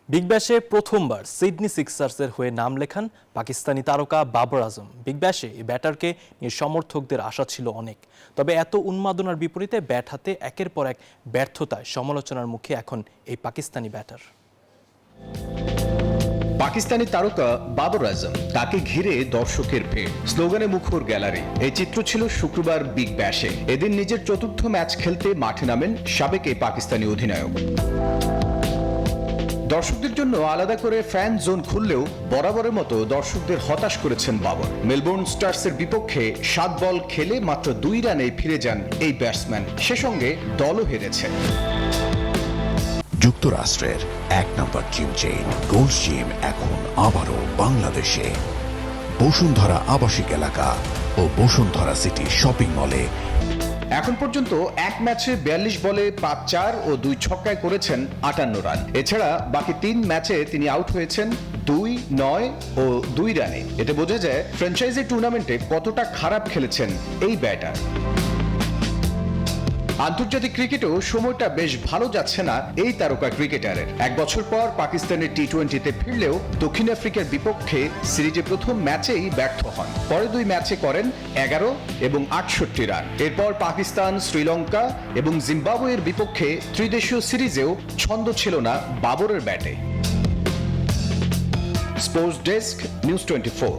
Big ব্যাশে প্রথমবার Sydney সিক্সার্সের হয়ে নাম লেখান পাকিস্তানি তারকা বাবর আজম। বিগ ব্যাশে এই ব্যাটারকে নিয়ে সমর্থকদের আশা ছিল অনেক, তবে এত উন্মাদনার বিপরীতে ব্যাট হাতে একের পর এক ব্যর্থতায় সমালোচনার মুখে এখন এই পাকিস্তানি ব্যাটার। পাকিস্তানি তারকা বাবর আজম, তাকে ঘিরে দর্শকের ভিড়, স্লোগানে মুখর গ্যালারি। এই চিত্র ছিল শুক্রবার বিগ ব্যাশে। এদিন নিজের চতুর্থ ম্যাচ খেলতে মাঠে নামেন সাবেক এই পাকিস্তানি অধিনায়ক। দর্শকদের জন্য আলাদা করে ফ্যান জোন খুললেও বরাবরের মতো দর্শকদের হতাশ করেছেন বাবর। মেলবোর্ন স্টার্সের বিপক্ষে 7 বল খেলে মাত্র 2 রানে ফিরে যান এই ব্যাটসম্যান। সে সঙ্গে দলও হেরেছে। যুক্তরাষ্ট্রের 1 নম্বর জিম চেইন গোল্ড জিম এখন আবারও বাংলাদেশে। বসুন্ধরা আবাসিক এলাকা ও বসুন্ধরা সিটি শপিং মলে এখন পর্যন্ত এক ম্যাচে 42 বলে 5-4 ও 2 ছক্কায় করেছেন 58 রান। এছাড়া বাকি 3 ম্যাচে তিনি আউট হয়েছেন 2, 9 ও 2 রানে। এতে বোঝা যায় ফ্র্যাঞ্চাইজি টুর্নামেন্টে কতটা খারাপ খেলেছেন এই ব্যাটার। আন্তর্জাতিক ক্রিকেটেও সময়টা বেশ ভালো যাচ্ছে না এই তারকা ক্রিকেটারের। 1 বছর পর পাকিস্তানের টি-20তে ফিরলেও দক্ষিণ আফ্রিকার বিপক্ষে সিরিজে প্রথম ম্যাচেই ব্যর্থ হন। পরে 2 ম্যাচে করেন 11 এবং 68 রান। এরপর পাকিস্তান, শ্রীলঙ্কা এবং জিম্বাবুয়ের বিপক্ষে ত্রিদেশীয় সিরিজেও ছন্দ ছিল না বাবরের ব্যাটে। Sports desk, news 24।